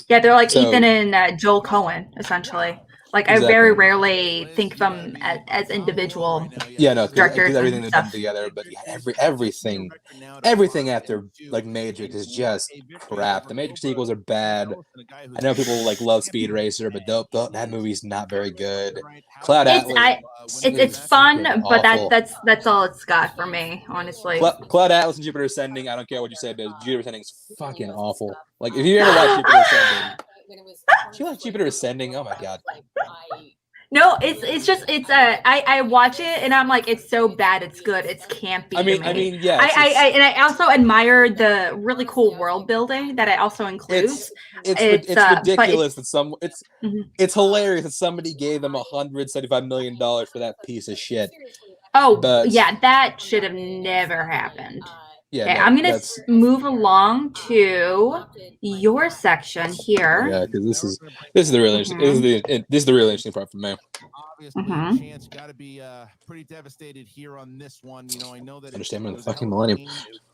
they're like Ethan and Joel Cohen, essentially. Like Exactly. I very rarely think of them as individual directors. Everything they've done together, but yeah, everything after like Matrix is just crap. The Matrix sequels are bad. I know people like love Speed Racer, but that movie's not very good. Cloud Atlas. It's fun, but that's all it's got for me, honestly. Cloud Atlas and Jupiter Ascending. I don't care what you say, but Jupiter Ascending is fucking awful. Like if you ever watch Jupiter Ascending. Do you like Jupiter Ascending? Oh my god. No, I watch it and I'm like, it's so bad, it's good, it's campy. I mean, yeah. I also admire the really cool world building that it also includes. It's ridiculous that it's hilarious that somebody gave them $175 million for that piece of shit. Oh, yeah, that should have never happened. Yeah, okay, I'm gonna move along to your section here. Yeah, because this is the really interesting. This is the really interesting part for me. Obviously, Chance got to be pretty devastated here on this one. You know, I know that understand the fucking millennium.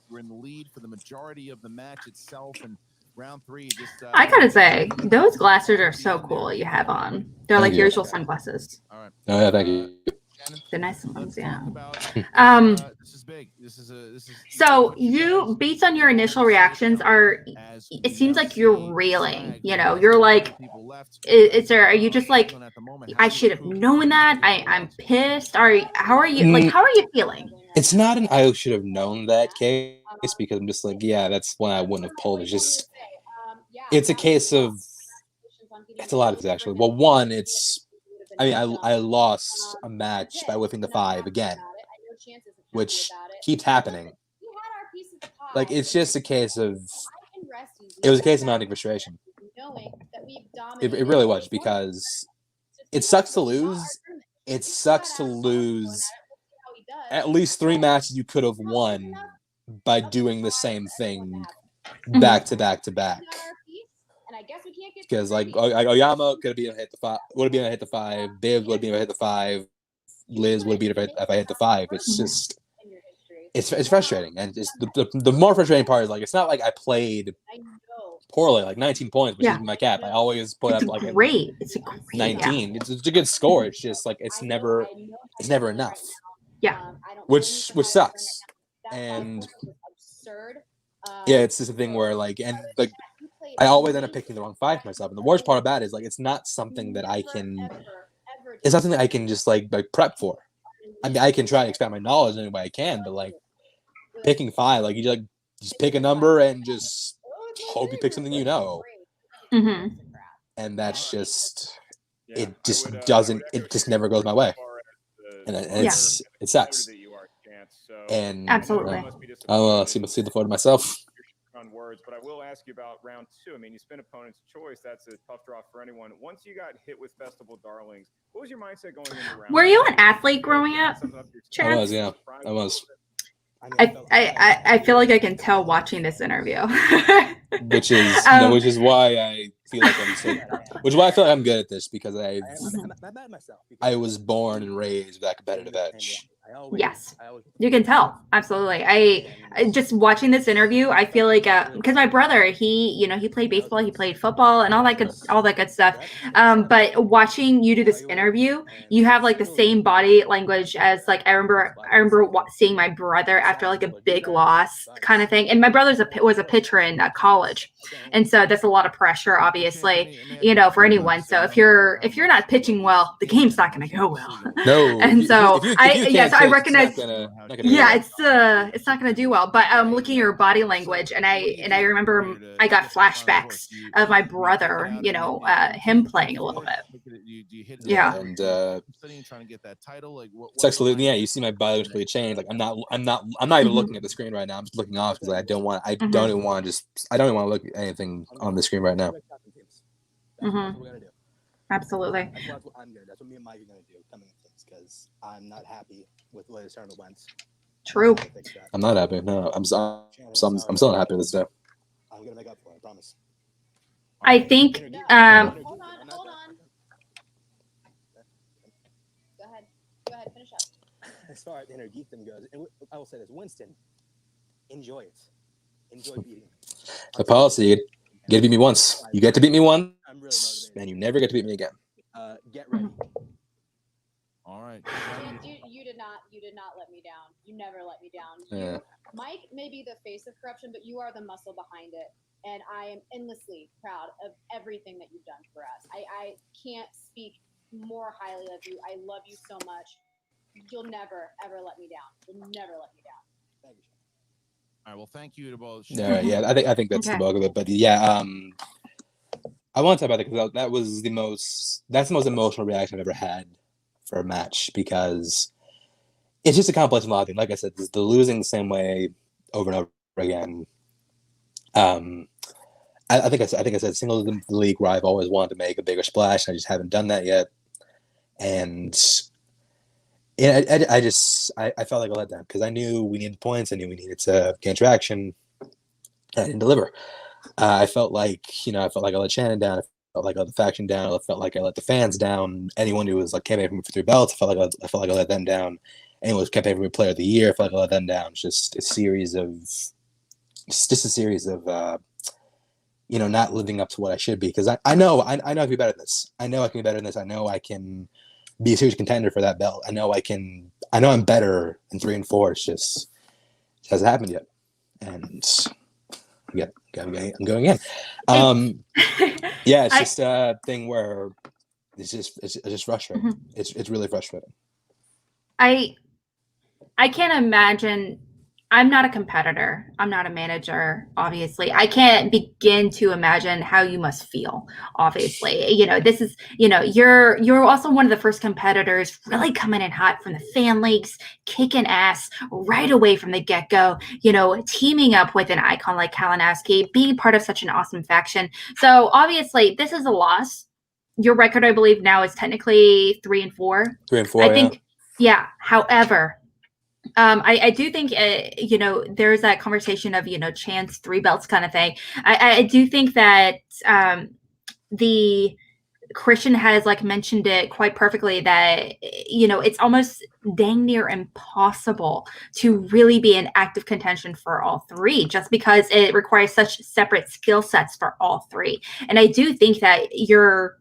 We're in the lead for the majority of the match itself, and round 3. I gotta say, those glasses are so cool. You have on. They're like usual sunglasses. All right. Oh yeah, thank you. The nice ones, yeah. This is big. This is so you, based on your initial reactions, it seems like you're reeling. You know, you're like, are you just like, I should have known that? I'm pissed. How are you feeling? It's not an I should have known that case because I'm just like, yeah, that's when I wouldn't have pulled. It's a case of, it's a lot of things actually. Well, one, I lost a match by whipping the 5 again, which keeps happening. Like, it's just a case of, it was a case of mounting frustration. It really was, because it sucks to lose. It sucks to lose at least 3 matches you could have won by doing the same thing back to back to back. Because like Oyama could have been able to hit the 5, would have been able to hit the 5. Bibbs would have been able to hit the 5. Liz would have been able to if I hit the 5. It's just, it's frustrating, and it's the more frustrating part is like it's not like I played poorly, like 19 points, which is my cap. I always put up like great. It's a great 19. Yeah. It's a good score. It's just like it's never enough. Yeah, which sucks, and yeah, it's just a thing where like I always end up picking the wrong 5 for myself. And the worst part about it is like it's not something that I can it's not something I can just like prep for. I mean, I can try to expand my knowledge in any way I can, but like picking 5, like you just pick a number and just hope you pick something you know. Mm-hmm. And that's just Yeah, it just I would doesn't actually it just never goes my way, as far as and the it sucks. that you are, Chance. So And Absolutely. I must be I'll disappointed see the photo myself. on words, but I will ask you about round 2. I mean, you spin opponent's choice. That's a tough draw for anyone. Once you got hit with Festival Darlings, what was your mindset going into round? Were you an athlete growing up, I Chance? was, yeah, I was. I feel like I can tell watching this interview. Which is which is why I feel like I'm so, which is why I feel like I'm good at this, because I was born and raised with that competitive edge. Yes, you can tell. Absolutely. I just watching this interview, I feel like because my brother, he played baseball, he played football, and all that good stuff. But watching you do this interview, you have like the same body language as like I remember seeing my brother after like a big loss kind of thing. And my brother's was a pitcher in college, and so that's a lot of pressure, obviously, for anyone. So if you're not pitching well, the game's not going to go well. No, And so I recognize. It's not gonna Yeah, it's not going to do well. But looking at your body language, and I remember I got flashbacks of my brother, him playing a little bit. Yeah. And trying to get that title. Like it's absolutely, yeah. You see my body language change. Like I'm not even looking at the screen right now. I'm just looking off because I don't even want to look at anything on the screen right now. Mm-hmm. Absolutely. That's what I'm gonna do. That's what me and Mike are gonna do coming into this, because I'm not happy with the way this tournament went. True. I'm not happy. No, I'm still not happy with this day. I'm gonna make up for it. I promise. I think. Hold on. Go ahead. Finish up. As far as the inner geekdom goes, I will say this: Winston, enjoy it. Enjoy beating me. The policy, you get to beat me once. You get to beat me once, I'm really motivated. and you never get to beat me again. Get ready. All right. You did not let me down. You never let me down. Yeah. Mike may be the face of corruption, but you are the muscle behind it. And I am endlessly proud of everything that you've done for us. I can't speak more highly of you. I love you so much. You'll never, ever let me down. You'll never let me down. Thank you. All right. Well, thank you to both. Yeah. I think that's the bulk of it. But yeah, I want to talk about it because that's the most emotional reaction I've ever had for a match, because it's just a complex of a lot of things. Like I said, the losing the same way over and over again. I think I said singles in the league where I've always wanted to make a bigger splash, and I just haven't done that yet. And I felt like a letdown because I knew we needed points. I knew we needed to gain traction. I didn't deliver. I felt like I let Shannon down. I felt like I let the faction down. I felt like I let the fans down. Anyone who was like campaigning for me for 3 belts, I felt like I let them down. Anyone who was campaigning for me Player of the Year, I felt like I let them down. It's just a series of not living up to what I should be, because I know I can be better than this. I know I can be better than this. I know I can be a serious contender for that belt. I know I'm better in 3 and 4. It hasn't happened yet. And I'm going in. It's just a thing where it's just frustrating. Mm-hmm. It's really frustrating. I can't imagine. I'm not a competitor. I'm not a manager, obviously. I can't begin to imagine how you must feel, obviously. This is, you're also one of the first competitors really coming in hot from the fan leagues, kicking ass right away from the get-go, teaming up with an icon like Kalinowski, being part of such an awesome faction. So obviously this is a loss. Your record, I believe, now is technically 3 and 4. 3 and 4, I think, yeah. However, I do think, there's that conversation of, chance 3 belts kind of thing. I do think that the Christian has mentioned it quite perfectly that, it's almost dang near impossible to really be in active contention for all 3, just because it requires such separate skill sets for all 3. And I do think that you're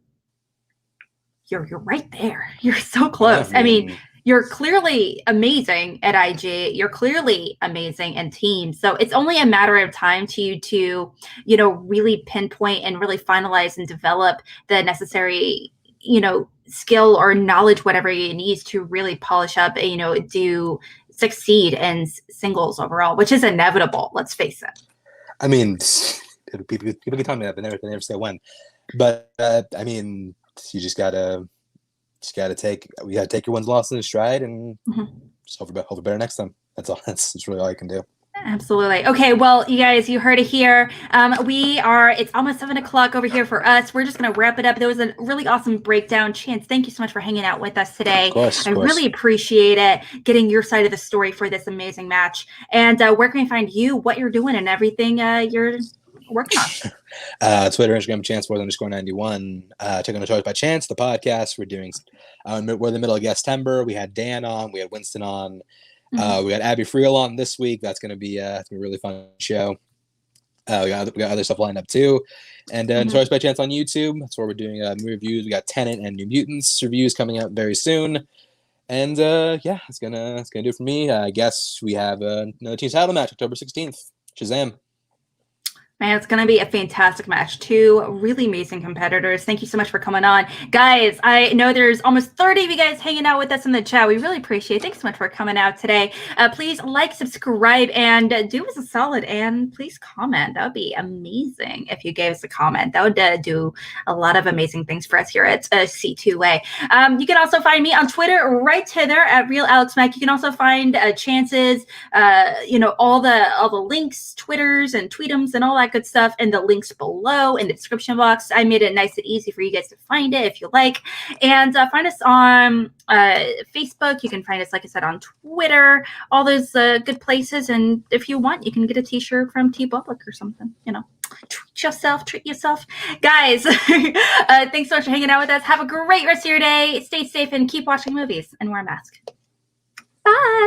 right there. You're so close. I mean, you're clearly amazing at IG. You're clearly amazing in teams. So it's only a matter of time to really pinpoint and really finalize and develop the necessary, skill or knowledge, whatever you need to really polish up, do succeed in singles overall, which is inevitable. Let's face it. I mean, people can tell me that, but they never say when. But I mean, you just gotta take your wins, losses in stride, and just hope for better next time. That's all. That's really all you can do. Absolutely. Okay, well, you guys, you heard it here. It's almost 7 o'clock over here for us. We're just going to wrap it up. There was a really awesome breakdown. Chance, thank you so much for hanging out with us today. Of course. I really appreciate it, getting your side of the story for this amazing match. And where can we find you, what you're doing, and everything you're working on? Twitter, Instagram, Chance_91. Check out the Choice by Chance, the podcast. We're doing, we're in the middle of September. We had Dan on, we had Winston on. We got Abby Friel on this week. That's gonna be a really fun show. We got other stuff lined up too, and Choice by Chance on YouTube. That's where we're doing movie reviews. We got Tenet and New Mutants reviews coming out very soon. And yeah, it's gonna do it for me. I guess we have another team title match October 16th. Shazam! Man, it's going to be a fantastic match. 2 really amazing competitors. Thank you so much for coming on. Guys, I know there's almost 30 of you guys hanging out with us in the chat. We really appreciate it. Thanks so much for coming out today. Please like, subscribe, and do us a solid. And please comment. That would be amazing if you gave us a comment. That would do a lot of amazing things for us here at C2A. You can also find me on Twitter right there at RealAlexMac. You can also find Chance's, all the links, Twitters, and Tweetums, and all that good stuff in the links below in the description box. I made it nice and easy for you guys to find it if you like. And find us on Facebook. You can find us, like I said, on Twitter, all those good places. And if you want, you can get a t-shirt from TeePublic or something, treat yourself. Guys, thanks so much for hanging out with us. Have a great rest of your day. Stay safe and keep watching movies and wear a mask. Bye.